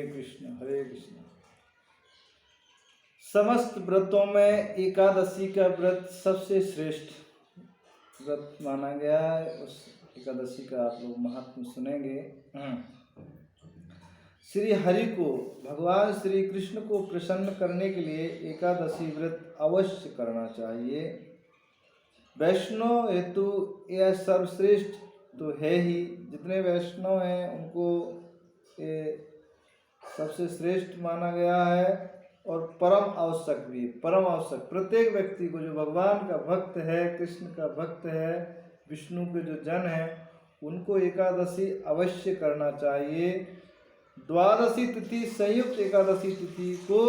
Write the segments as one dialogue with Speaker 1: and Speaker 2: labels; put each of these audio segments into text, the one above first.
Speaker 1: कृष्ण हरे कृष्ण। समस्त व्रतों में एकादशी का व्रत सबसे श्रेष्ठ व्रत माना गया है। उस एकादशी का आप लोग महात्म सुनेंगे। श्री हरि को, भगवान श्री कृष्ण को प्रसन्न करने के लिए एकादशी व्रत अवश्य करना चाहिए। वैष्णव हेतु यह सर्वश्रेष्ठ तो है ही, जितने वैष्णव हैं उनको ये सबसे श्रेष्ठ माना गया है और परम आवश्यक भी। परम आवश्यक प्रत्येक व्यक्ति को, जो भगवान का भक्त है, कृष्ण का भक्त है, विष्णु के जो जन हैं, उनको एकादशी अवश्य करना चाहिए। द्वादशी तिथि, संयुक्त एकादशी तिथि को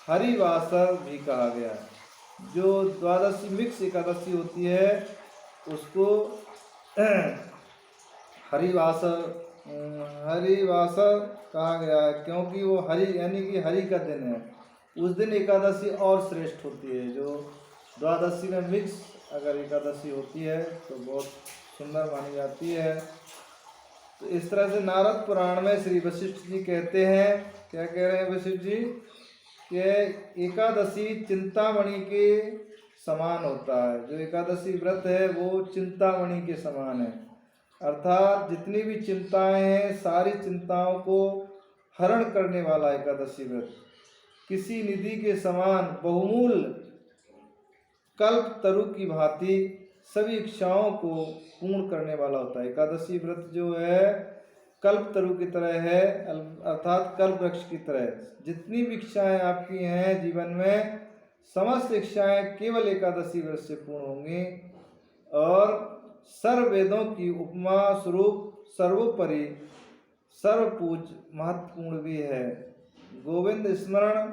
Speaker 1: हरिवासर भी कहा गया है। जो द्वादशी मिक्स एकादशी होती है उसको हरिवासर कहा गया है, क्योंकि वो हरि यानी कि हरि का दिन है। उस दिन एकादशी और श्रेष्ठ होती है। जो द्वादशी में मिक्स अगर एकादशी होती है तो बहुत सुंदर मानी जाती है। तो इस तरह से नारद पुराण में श्री वशिष्ठ जी कहते हैं, क्या कह रहे हैं वशिष्ठ जी, कि एकादशी चिंतामणि के समान होता है। जो एकादशी व्रत है वो चिंतामणि के समान है, अर्थात जितनी भी चिंताएं हैं सारी चिंताओं को हरण करने वाला एकादशी व्रत किसी निधि के समान बहुमूल्य कल्प तरु की भांति सभी इच्छाओं को पूर्ण करने वाला होता है। एकादशी व्रत जो है कल्प तरु की तरह है, अर्थात कल्प वृक्ष की तरह। जितनी भी इच्छाएं आपकी हैं जीवन में, समस्त इच्छाएं केवल एकादशी व्रत से पूर्ण होंगी। और सर्व वेदों की उपमा स्वरूप सर्वोपरि सर्वपूज महत्वपूर्ण भी है। गोविंद स्मरण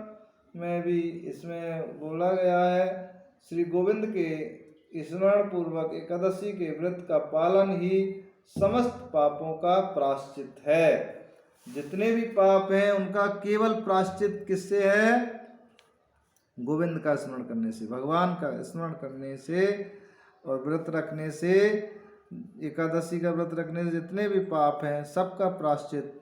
Speaker 1: में भी इसमें बोला गया है, श्री गोविंद के स्मरण पूर्वक एकादशी के व्रत का पालन ही समस्त पापों का प्रायश्चित है। जितने भी पाप हैं उनका केवल प्रायश्चित किससे है? गोविंद का स्मरण करने से, भगवान का स्मरण करने से और व्रत रखने से, एकादशी का व्रत रखने से जितने भी पाप हैं सबका प्रायश्चित,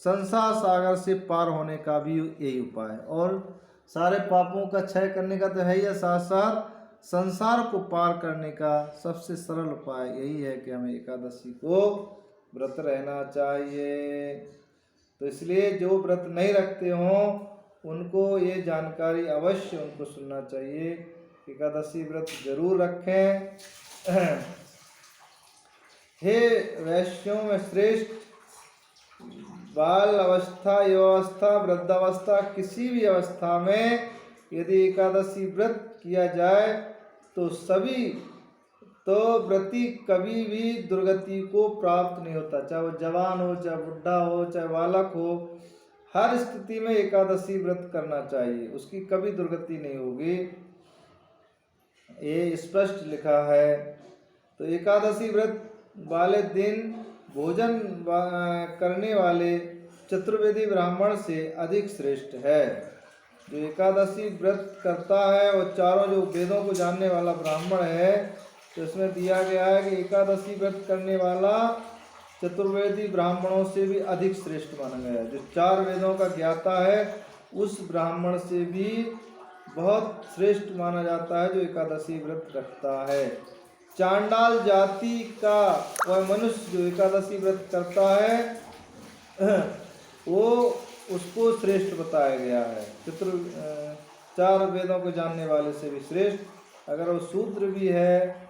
Speaker 1: संसार सागर से पार होने का भी यही उपाय है। और सारे पापों का क्षय करने का तो है ही, साथ साथ संसार को पार करने का सबसे सरल उपाय यही है कि हमें एकादशी को व्रत रहना चाहिए। तो इसलिए जो व्रत नहीं रखते हों उनको ये जानकारी अवश्य उनको सुनना चाहिए। एकादशी व्रत जरूर रखें। हे वैश्यों में श्रेष्ठ, बाल अवस्था, युवावस्था, वृद्धावस्था, किसी भी अवस्था में यदि एकादशी व्रत किया जाए तो व्रती कभी भी दुर्गति को प्राप्त नहीं होता। चाहे वो जवान हो, चाहे बुढ़ा हो, चाहे बालक हो, हर स्थिति में एकादशी व्रत करना चाहिए, उसकी कभी दुर्गति नहीं होगी, ये स्पष्ट लिखा है। तो एकादशी व्रत वाले दिन भोजन करने वाले चतुर्वेदी ब्राह्मण से अधिक श्रेष्ठ है। जो एकादशी व्रत करता है और चारों जो वेदों को जानने वाला ब्राह्मण है, तो इसमें दिया गया है कि एकादशी व्रत करने वाला चतुर्वेदी ब्राह्मणों से भी अधिक श्रेष्ठ माना गया है। जो चार वेदों का ज्ञाता है उस ब्राह्मण से भी बहुत श्रेष्ठ माना जाता है जो एकादशी व्रत रखता है। चांडाल जाति का वह मनुष्य जो एकादशी व्रत करता है वो उसको श्रेष्ठ बताया गया है, चार वेदों को जानने वाले से भी श्रेष्ठ। अगर वो शूद्र भी है,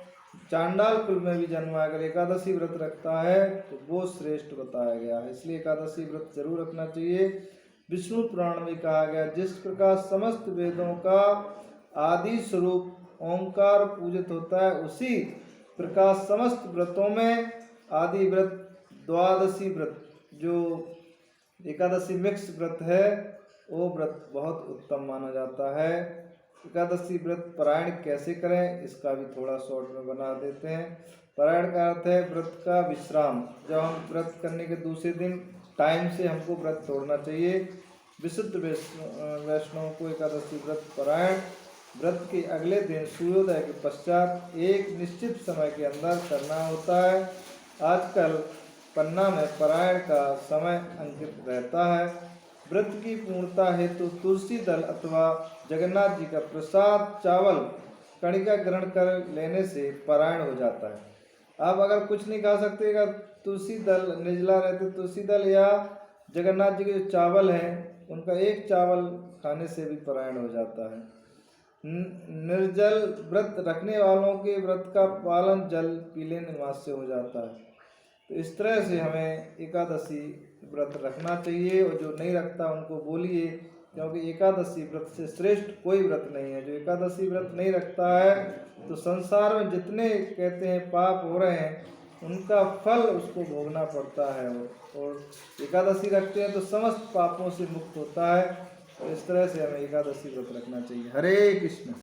Speaker 1: चांडाल कुल में भी जन्मा, अगर एकादशी व्रत रखता है तो वो श्रेष्ठ बताया गया है। इसलिए एकादशी व्रत जरूर रखना चाहिए। विष्णु पुराण में कहा गया, जिस प्रकार समस्त वेदों का आदि स्वरूप ओंकार पूजित होता है, उसी प्रकार समस्त व्रतों में आदि व्रत द्वादशी व्रत जो एकादशी मिक्स व्रत है वो व्रत बहुत उत्तम माना जाता है। एकादशी व्रत पारायण कैसे करें इसका भी थोड़ा शॉर्ट में बना देते हैं। पारायण का अर्थ है व्रत का विश्राम। जब हम व्रत करने के दूसरे दिन टाइम से हमको व्रत तोड़ना चाहिए। विशुद्ध वैष्णव को एकादशी व्रत पारायण व्रत के अगले दिन सूर्योदय के पश्चात एक निश्चित समय के अंदर करना होता है। आजकल पन्ना में पारायण का समय अंकित रहता है। व्रत की पूर्णता हेतु तुलसी दल अथवा जगन्नाथ जी का प्रसाद चावल कणिका ग्रहण कर लेने से पारायण हो जाता है। आप अगर कुछ नहीं खा सकते, अगर तुलसी दल निर्जला रहते, तुलसी दल या जगन्नाथ जी के जो चावल हैं उनका एक चावल खाने से भी पारायण हो जाता है। निर्जल व्रत रखने वालों के व्रत का पालन जल पी लेने मास से हो जाता है। तो इस तरह से हमें एकादशी व्रत रखना चाहिए, और जो नहीं रखता उनको बोलिए, क्योंकि एकादशी व्रत से श्रेष्ठ कोई व्रत नहीं है। जो एकादशी व्रत नहीं रखता है तो संसार में जितने कहते हैं पाप हो रहे हैं उनका फल उसको भोगना पड़ता है, और एकादशी रखते हैं तो समस्त पापों से मुक्त होता है। तो इस तरह से हमें एकादशी व्रत रखना चाहिए। हरे कृष्ण।